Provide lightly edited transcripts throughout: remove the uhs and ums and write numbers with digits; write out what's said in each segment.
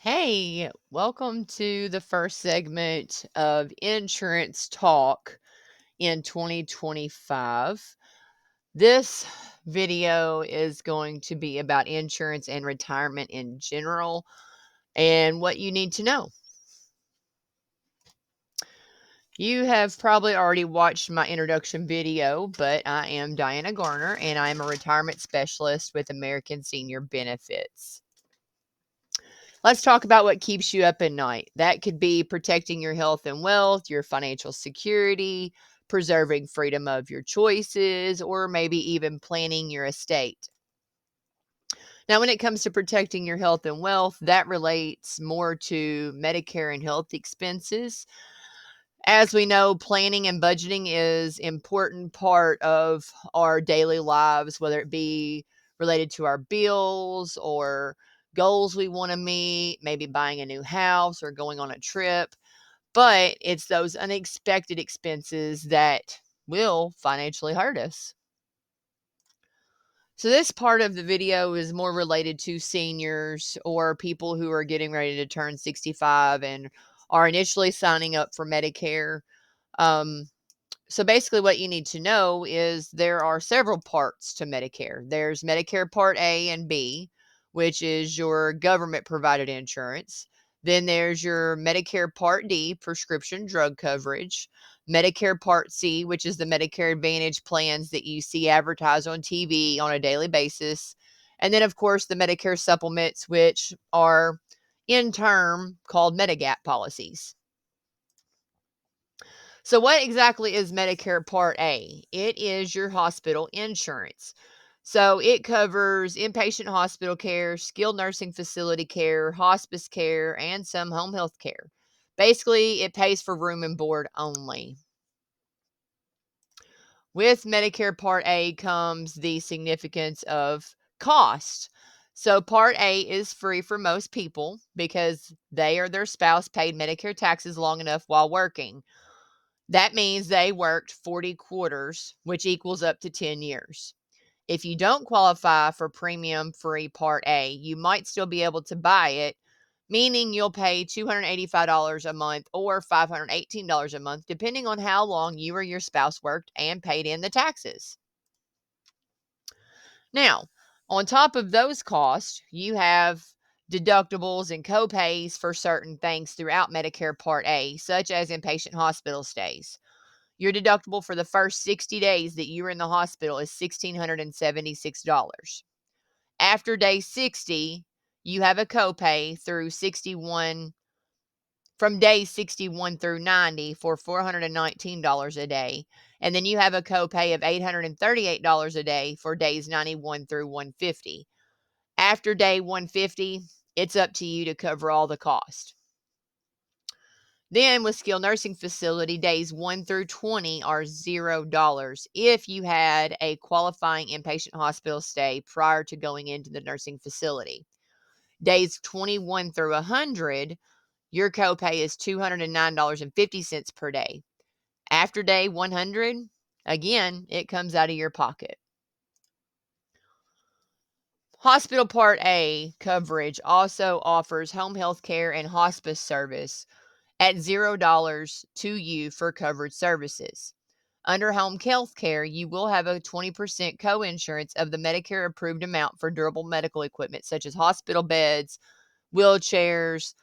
Hey, welcome to the first segment of Insurance Talk in 2025. This video is going to be about insurance and retirement in general and what you need to know. You have probably already watched my introduction video, but I am Diana Garner and I am a retirement specialist with American Senior Benefits. Let's talk about what keeps you up at night. That could be protecting your health and wealth, your financial security, preserving freedom of your choices, or maybe even planning your estate. Now, when it comes to protecting your health and wealth, that relates more to Medicare and health expenses. As we know, planning and budgeting is important part of our daily lives, whether it be related to our bills or goals we want to meet, maybe buying a new house or going on a trip. But it's those unexpected expenses that will financially hurt us. So this part of the video is more related to seniors or people who are getting ready to turn 65 and are initially signing up for Medicare. Um, So basically what you need to know is there are several parts to Medicare. There's Medicare Part A and B, which is your government provided insurance. Then there's your Medicare Part D, prescription drug coverage. Medicare Part C, which is the Medicare Advantage plans that you see advertised on TV on a daily basis. And then, of course, the Medicare supplements, which are in term called Medigap policies. So, what exactly is Medicare Part A? It is your hospital insurance. So, it covers inpatient hospital care, skilled nursing facility care, hospice care, and some home health care. Basically, it pays for room and board only. With Medicare Part A comes the significance of cost. So, Part A is free for most people because they or their spouse paid Medicare taxes long enough while working. That means they worked 40 quarters, which equals up to 10 years. If you don't qualify for premium free Part A, you might still be able to buy it, meaning you'll pay $285 a month or $518 a month, depending on how long you or your spouse worked and paid in the taxes. Now, on top of those costs, you have deductibles and copays for certain things throughout Medicare Part A, such as inpatient hospital stays. Your deductible for the first 60 days that you were in the hospital is $1,676. After day 60, you have a copay through 61 from day 61 through 90 for $419 a day. And then you have a copay of $838 a day for days 91 through 150. After day 150, it's up to you to cover all the cost. Then with skilled nursing facility, days 1 through 20 are $0 if you had a qualifying inpatient hospital stay prior to going into the nursing facility. Days 21 through 100, your copay is $209.50 per day. After day 100, again, it comes out of your pocket. Hospital Part A coverage also offers home health care and hospice service at $0 to you for covered services. Under home health care, you will have a 20% co-insurance of the Medicare approved amount for durable medical equipment such as hospital beds, wheelchairs,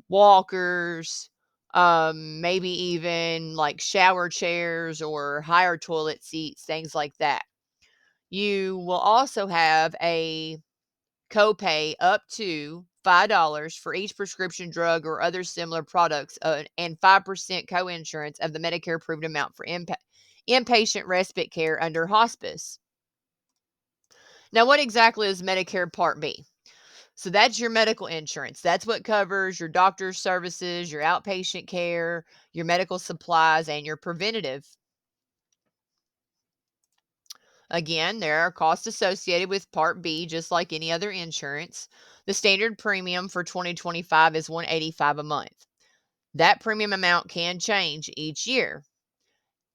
walkers, maybe even like shower chairs or higher toilet seats, things like that. You will also have a copay up to $5 for each prescription drug or other similar products, and 5% coinsurance of the Medicare approved amount for inpatient respite care under hospice. Now, what exactly is Medicare Part B? So that's your medical insurance. That's what covers your doctor's services, your outpatient care, your medical supplies, and your preventative. Again, there are costs associated with Part B, just like any other insurance. The standard premium for 2025 is $185 a month. That premium amount can change each year.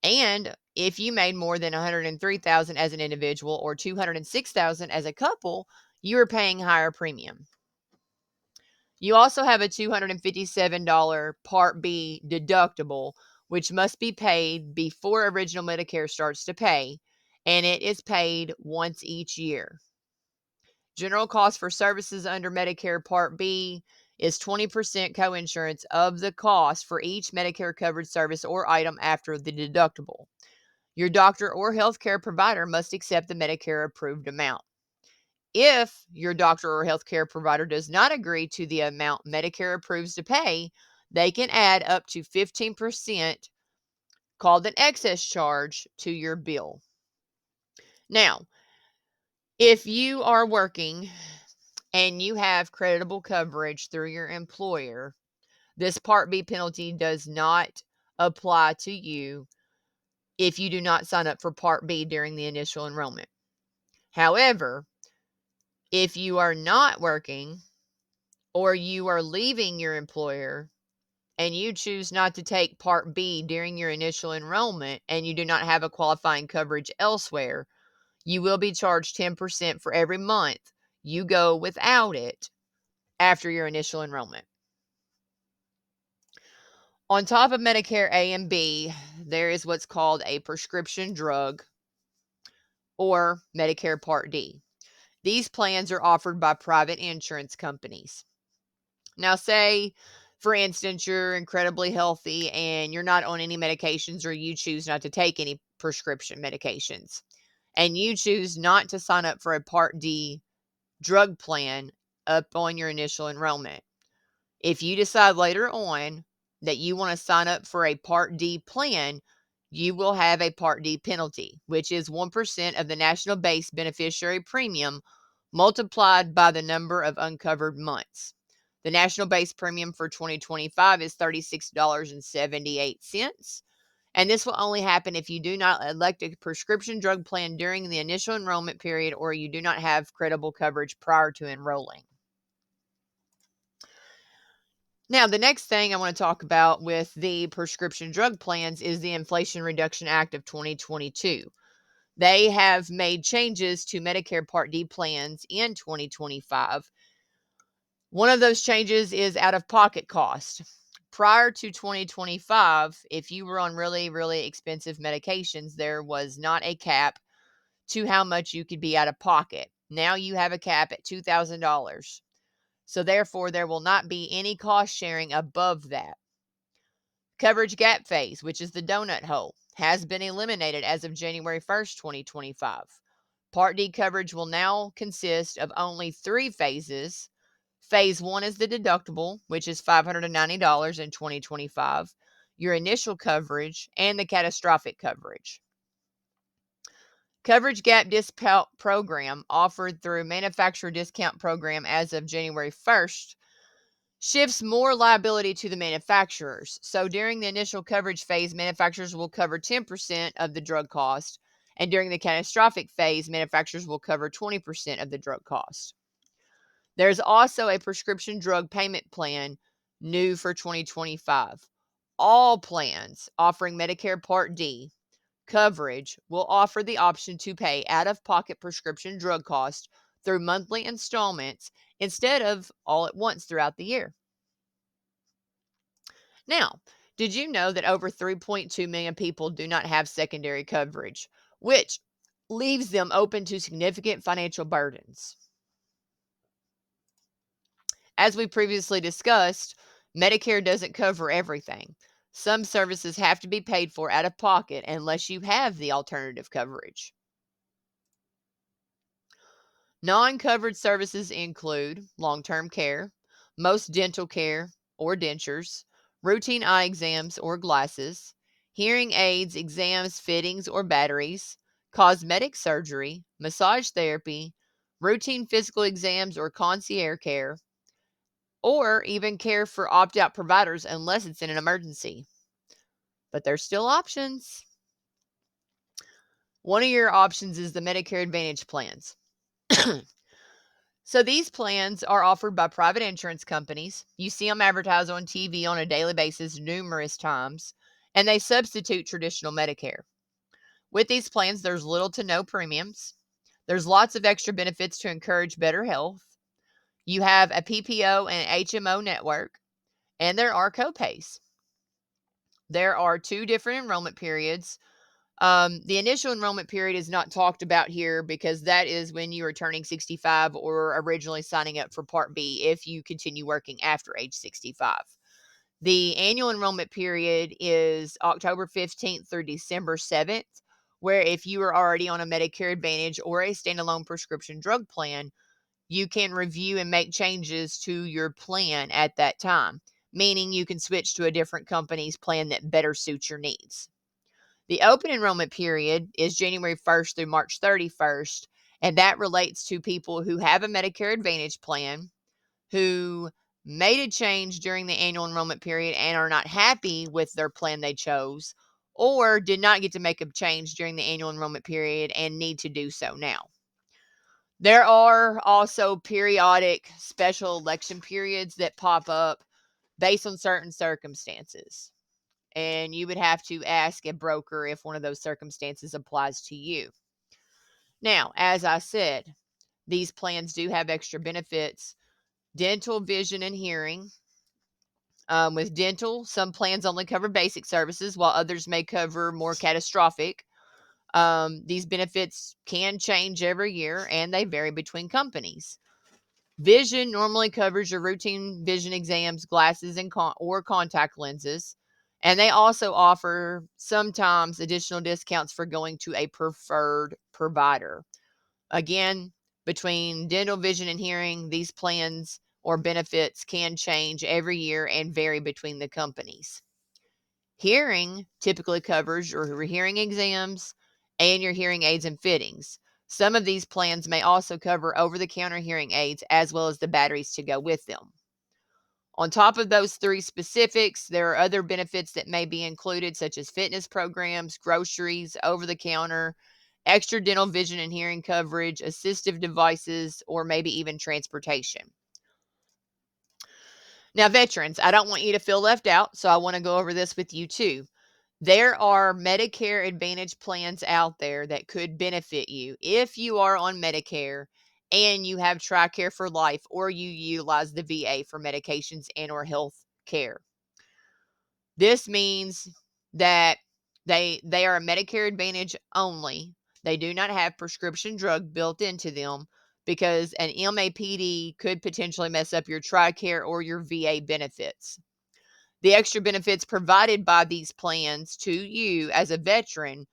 And if you made more than $103,000 as an individual or $206,000 as a couple, you are paying higher premium. You also have a $257 Part B deductible, which must be paid before original Medicare starts to pay, and it is paid once each year. General cost for services under Medicare Part B is 20% coinsurance of the cost for each Medicare covered service or item after the deductible. Your doctor or healthcare provider must accept the Medicare approved amount. If your doctor or healthcare provider does not agree to the amount Medicare approves to pay, they can add up to 15%, called an excess charge, to your bill. Now, if you are working and you have creditable coverage through your employer, this Part B penalty does not apply to you if you do not sign up for Part B during the initial enrollment. However, if you are not working or you are leaving your employer and you choose not to take Part B during your initial enrollment and you do not have a qualifying coverage elsewhere, you will be charged 10% for every month you go without it after your initial enrollment. On top of Medicare A and B, there is what's called a prescription drug or Medicare Part D. These plans are offered by private insurance companies. Now, say, for instance, you're incredibly healthy and you're not on any medications, or you choose not to take any prescription medications, and you choose not to sign up for a Part D drug plan up on your initial enrollment. If you decide later on that you want to sign up for a Part D plan, you will have a Part D penalty, which is 1% of the national base beneficiary premium multiplied by the number of uncovered months. The national base premium for 2025 is $36.78, and this will only happen if you do not elect a prescription drug plan during the initial enrollment period or you do not have credible coverage prior to enrolling. Now, the next thing I want to talk about with the prescription drug plans is the Inflation Reduction Act of 2022. They have made changes to Medicare Part D plans in 2025. One of those changes is out-of-pocket cost. Prior to 2025, if you were on really, really expensive medications, there was not a cap to how much you could be out of pocket. Now you have a cap at $2,000. So therefore, there will not be any cost sharing above that. Coverage gap phase, which is the donut hole, has been eliminated as of January 1st, 2025. Part D coverage will now consist of only 3 phases. Phase 1 is the deductible, which is $590 in 2025, your initial coverage, and the catastrophic coverage. Coverage gap discount program offered through manufacturer discount program as of January 1st shifts more liability to the manufacturers. So during the initial coverage phase, manufacturers will cover 10% of the drug cost, and during the catastrophic phase, manufacturers will cover 20% of the drug cost. There's also a prescription drug payment plan new for 2025. All plans offering Medicare Part D coverage will offer the option to pay out-of-pocket prescription drug costs through monthly installments instead of all at once throughout the year. Now, did you know that over 3.2 million people do not have secondary coverage, which leaves them open to significant financial burdens? As we previously discussed, Medicare doesn't cover everything. Some services have to be paid for out of pocket unless you have the alternative coverage. Non-covered services include long-term care, most dental care or dentures, routine eye exams or glasses, hearing aids, exams, fittings or batteries, cosmetic surgery, massage therapy, routine physical exams or concierge care, or even care for opt-out providers unless it's in an emergency. But there's still options. One of your options is the Medicare Advantage plans. So these plans are offered by private insurance companies. You see them advertised on TV on a daily basis numerous times, and they substitute traditional Medicare. With these plans, there's little to no premiums. There's lots of extra benefits to encourage better health. You have a PPO and HMO network, and there are copays. There are 2 different enrollment periods. The initial enrollment period is not talked about here because that is when you are turning 65 or originally signing up for Part B if you continue working after age 65. The annual enrollment period is October 15th through December 7th, where if you are already on a Medicare Advantage or a standalone prescription drug plan, you can review and make changes to your plan at that time, meaning you can switch to a different company's plan that better suits your needs. The open enrollment period is January 1st through March 31st, and that relates to people who have a Medicare Advantage plan, who made a change during the annual enrollment period and are not happy with their plan they chose, or did not get to make a change during the annual enrollment period and need to do so now. There are also periodic special election periods that pop up based on certain circumstances. And you would have to ask a broker if one of those circumstances applies to you. Now, as I said, these plans do have extra benefits: dental, vision, and hearing. With dental, some plans only cover basic services, while others may cover more catastrophic. These benefits can change every year and they vary between companies. Vision normally covers your routine vision exams, glasses, and or contact lenses. And they also offer sometimes additional discounts for going to a preferred provider. Again, between dental, vision, and hearing, these plans or benefits can change every year and vary between the companies. Hearing typically covers your hearing exams and your hearing aids and fittings. Some of these plans may also cover over-the-counter hearing aids as well as the batteries to go with them. On top of those 3 specifics, there are other benefits that may be included, such as fitness programs, groceries, over-the-counter, extra dental, vision, and hearing coverage, assistive devices, or maybe even transportation. Now, veterans, I don't want you to feel left out, so I want to go over this with you too. There are Medicare Advantage plans out there that could benefit you if you are on Medicare and you have TRICARE for life or you utilize the VA for medications and or health care. This means that they are a Medicare Advantage only. They do not have prescription drug built into them because an MAPD could potentially mess up your TRICARE or your VA benefits. The extra benefits provided by these plans to you as a veteran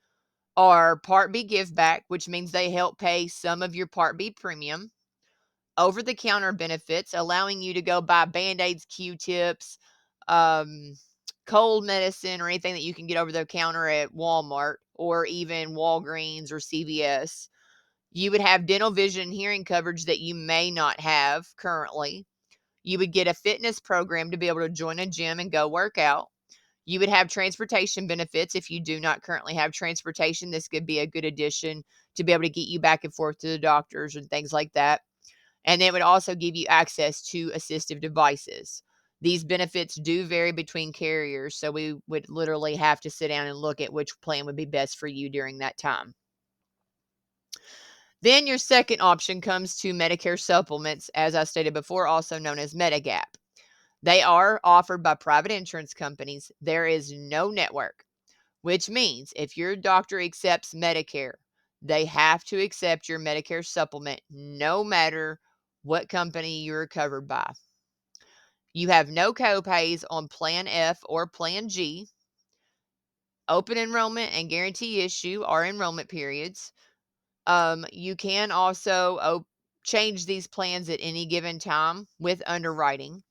are Part B give back, which means they help pay some of your Part B premium. Over the counter benefits, allowing you to go buy Band-Aids, Q-tips, um, cold medicine, or anything that you can get over the counter at Walmart or even Walgreens or CVS. You would have dental, vision, and hearing coverage that you may not have currently. You would get a fitness program to be able to join a gym and go work out. You would have transportation benefits if you do not currently have transportation. This could be a good addition to be able to get you back and forth to the doctors and things like that. And it would also give you access to assistive devices. These benefits do vary between carriers, so we would literally have to sit down and look at which plan would be best for you during that time. Then your second option comes to Medicare supplements, as I stated before, also known as Medigap. They are offered by private insurance companies. There is no network, which means if your doctor accepts Medicare, they have to accept your Medicare supplement no matter what company you're covered by. You have no copays on Plan F or Plan G. Open enrollment and guarantee issue are enrollment periods. You can also change these plans at any given time with underwriting.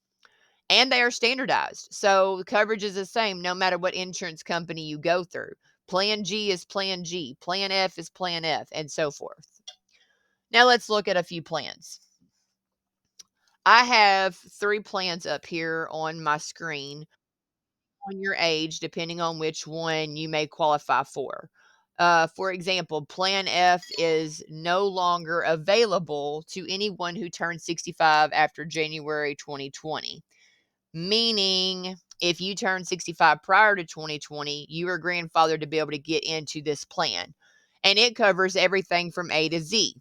And they are standardized. So the coverage is the same no matter what insurance company you go through. Plan G is Plan G, Plan F is Plan F, and so forth. Now let's look at a few plans. I have 3 plans up here on my screen on your age, depending on which one you may qualify for. For example, Plan F is no longer available to anyone who turned 65 after January 2020. Meaning, if you turn 65 prior to 2020, you are grandfathered to be able to get into this plan. And it covers everything from A to Z.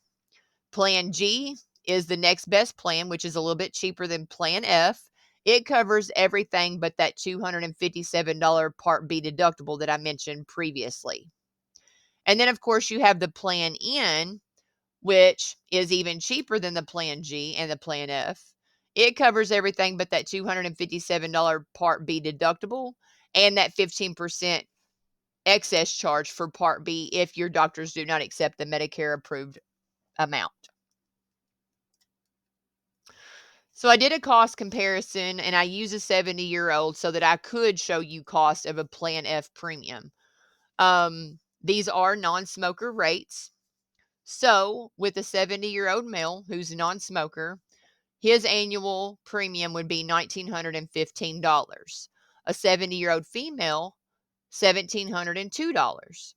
Plan G is the next best plan, which is a little bit cheaper than Plan F. It covers everything but that $257 Part B deductible that I mentioned previously. And then, of course, you have the Plan N, which is even cheaper than the Plan G and the Plan F. It covers everything but that $257 Part B deductible and that 15% excess charge for Part B if your doctors do not accept the Medicare approved amount. So I did a cost comparison and I use a 70-year-old so that I could show you cost of a Plan F premium. These are non-smoker rates. So with a 70-year-old male who's a non-smoker, his annual premium would be $1,915. A 70-year-old female, $1,702.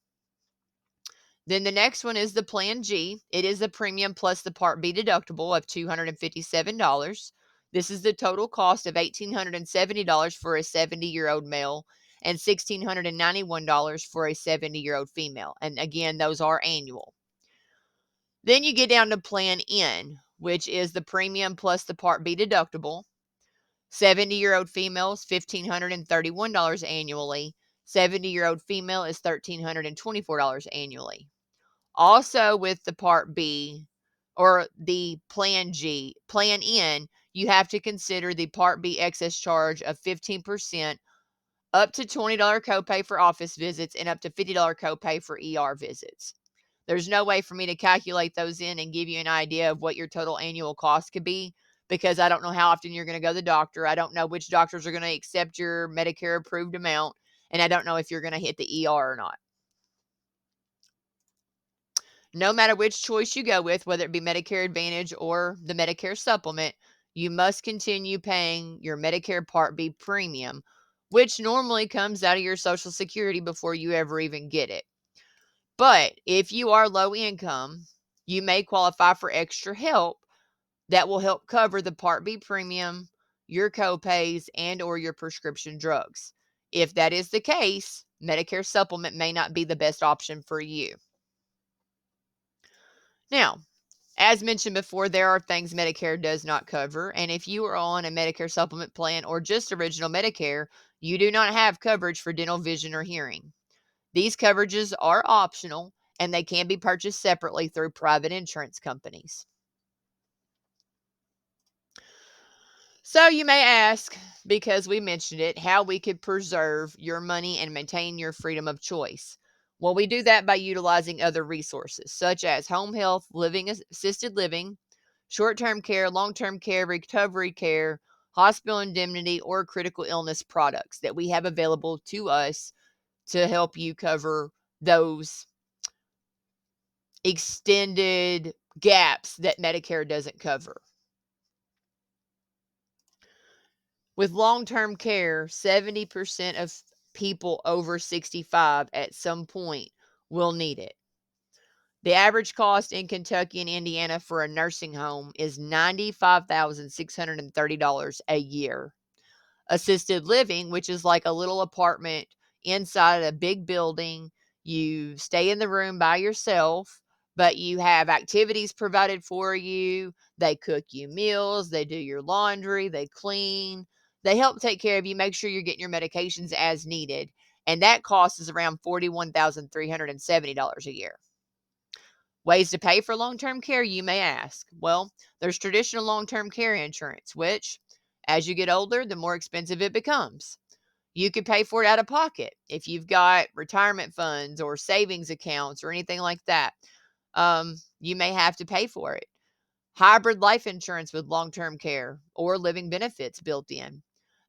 Then the next one is the Plan G. It is the premium plus the Part B deductible of $257. This is the total cost of $1,870 for a 70-year-old male and $1,691 for a 70-year-old female. And again, those are annual. Then you get down to Plan N, which is the premium plus the Part B deductible. 70-year-old female is $1,531 annually. 70-year-old female is $1,324 annually. Also with the Part B or the Plan G, Plan N, you have to consider the Part B excess charge of 15%, up to $20 copay for office visits, and up to $50 copay for ER visits. There's no way for me to calculate those in and give you an idea of what your total annual cost could be because I don't know how often you're going to go to the doctor. I don't know which doctors are going to accept your Medicare approved amount, and I don't know if you're going to hit the ER or not. No matter which choice you go with, whether it be Medicare Advantage or the Medicare supplement, you must continue paying your Medicare Part B premium, which normally comes out of your Social Security before you ever even get it. But if you are low income, you may qualify for extra help that will help cover the Part B premium, your copays, and or your prescription drugs. If that is the case, Medicare supplement may not be the best option for you. Now, as mentioned before, there are things Medicare does not cover, and if you are on a Medicare supplement plan or just original Medicare, you do not have coverage for dental, vision, or hearing. These coverages are optional, and they can be purchased separately through private insurance companies. So you may ask, because we mentioned it, how we could preserve your money and maintain your freedom of choice. Well, we do that by utilizing other resources, such as home health, assisted living, short-term care, long-term care, recovery care, hospital indemnity, or critical illness products that we have available to us to help you cover those extended gaps that Medicare doesn't cover. With long-term care, 70% of people over 65 at some point will need it. The average cost in Kentucky and Indiana for a nursing home is $95,630 a year. Assisted living, which is like a little apartment inside a big building. You stay in the room by yourself, but you have activities provided for you. They cook you meals, they do your laundry, they clean, they help take care of you, make sure you're getting your medications as needed. And that cost is around $41,370 a year. Ways to pay for long-term care, you may ask. Well, there's traditional long-term care insurance, which, as you get older, the more expensive it becomes. You could pay for it out of pocket if you've got retirement funds or savings accounts or anything like that. You may have to pay for it. Hybrid life insurance with long-term care or living benefits built in.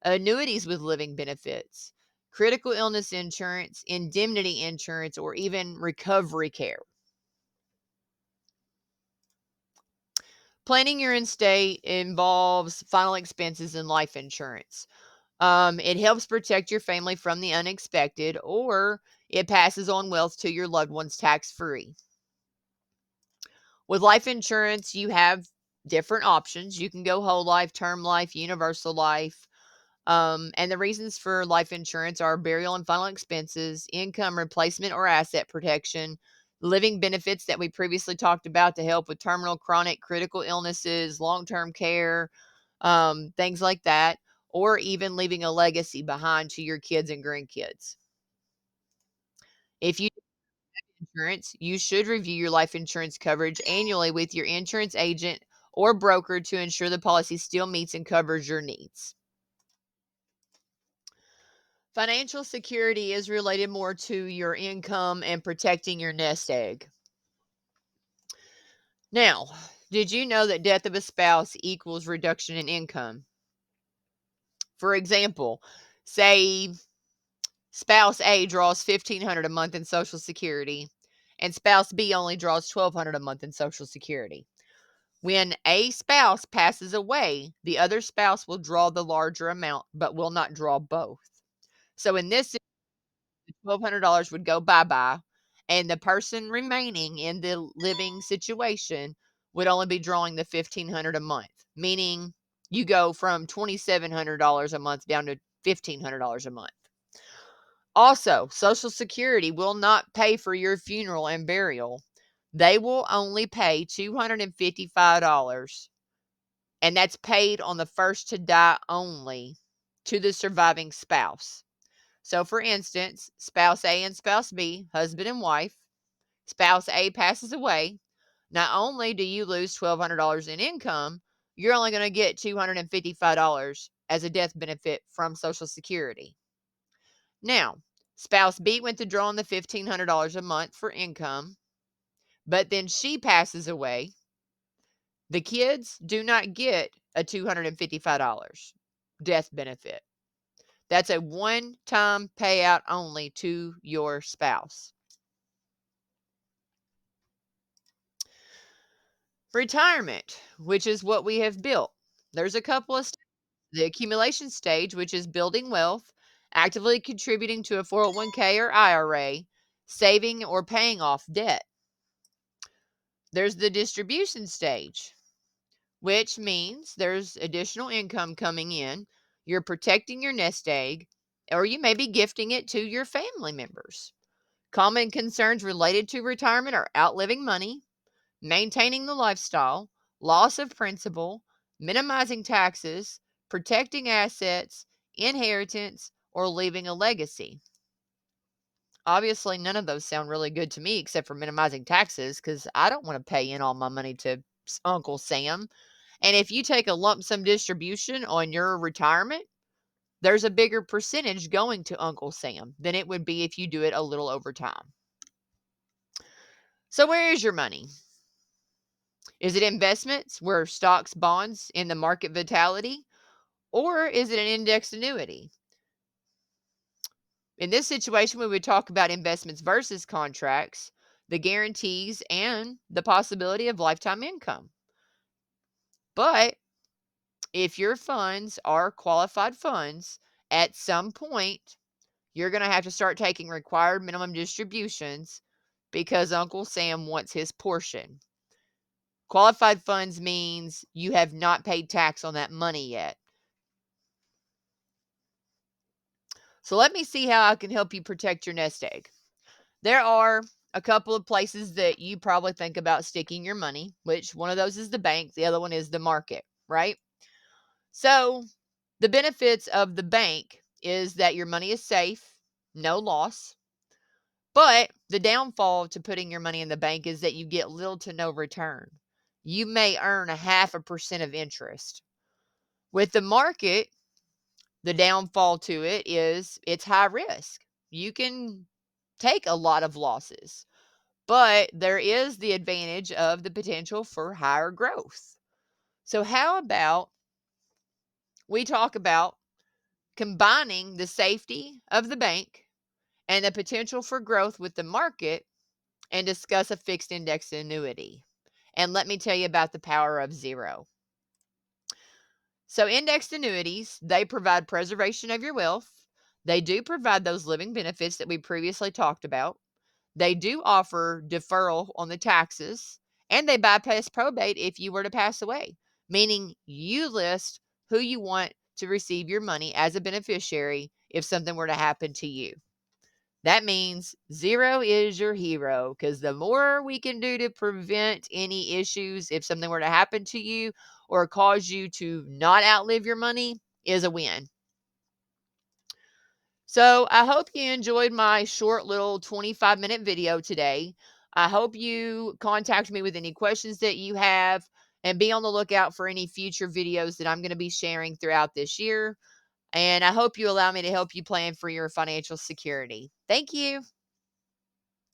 Annuities with living benefits. Critical illness insurance, indemnity insurance, or even recovery care. Planning your estate involves final expenses and life insurance. It helps protect your family from the unexpected, or it passes on wealth to your loved ones tax-free. With life insurance, you have different options. You can go whole life, term life, universal life. And the reasons for life insurance are burial and final expenses, income replacement or asset protection, living benefits that we previously talked about to help with terminal, chronic, critical illnesses, long-term care, things like that, or even leaving a legacy behind to your kids and grandkids. If you have insurance, you should review your life insurance coverage annually with your insurance agent or broker to ensure the policy still meets and covers your needs. Financial security is related more to your income and protecting your nest egg. Now, did you know that death of a spouse equals reduction in income? For example, say spouse A draws $1,500 a month in Social Security and spouse B only draws $1,200 a month in Social Security. When a spouse passes away, the other spouse will draw the larger amount but will not draw both. So in this, $1,200 would go bye-bye, and the person remaining in the living situation would only be drawing the $1,500 a month, meaning you go from $2,700 a month down to $1,500 a month. Also, Social Security will not pay for your funeral and burial. They will only pay $255, and that's paid on the first to die only to the surviving spouse. So, for instance, spouse A and spouse B, husband and wife, spouse A passes away. Not only do you lose $1,200 in income, you're only going to get $255 as a death benefit from Social Security. Now, spouse B went to draw on the $1,500 a month for income, but then she passes away. The kids do not get a $255 death benefit. That's a one-time payout only to your spouse. Retirement, which is what we have built. There's a couple of the accumulation stage, which is building wealth, actively contributing to a 401k or IRA, saving or paying off debt. There's the distribution stage, which means there's additional income coming in. You're protecting your nest egg, or you may be gifting it to your family members. Common concerns related to retirement are outliving money, maintaining the lifestyle, loss of principal, minimizing taxes, protecting assets, inheritance, or leaving a legacy. Obviously, none of those sound really good to me except for minimizing taxes because I don't want to pay in all my money to Uncle Sam. And if you take a lump sum distribution on your retirement, there's a bigger percentage going to Uncle Sam than it would be if you do it a little over time. So, where is your money? Is it investments where stocks, bonds in the market vitality, or is it an indexed annuity? In this situation, we would talk about investments versus contracts, the guarantees, and the possibility of lifetime income. But if your funds are qualified funds, at some point, you're going to have to start taking required minimum distributions because Uncle Sam wants his portion. Qualified funds means you have not paid tax on that money yet. So let me see how I can help you protect your nest egg. There are a couple of places that you probably think about sticking your money, which one of those is the bank, the other one is the market, right? So the benefits of the bank is that your money is safe, no loss. But the downfall to putting your money in the bank is that you get little to no return. You may earn 0.5% of interest. With the market, the downfall to it is it's high risk. You can take a lot of losses, but there is the advantage of the potential for higher growth. So, how about we talk about combining the safety of the bank and the potential for growth with the market and discuss a fixed index annuity? And let me tell you about the power of zero. So, indexed annuities, they provide preservation of your wealth. They do provide those living benefits that we previously talked about. They do offer deferral on the taxes, and they bypass probate if you were to pass away, meaning you list who you want to receive your money as a beneficiary if something were to happen to you. That means zero is your hero because the more we can do to prevent any issues if something were to happen to you or cause you to not outlive your money is a win. So I hope you enjoyed my short little 25-minute video today. I hope you contact me with any questions that you have and be on the lookout for any future videos that I'm going to be sharing throughout this year. And I hope you allow me to help you plan for your financial security. Thank you.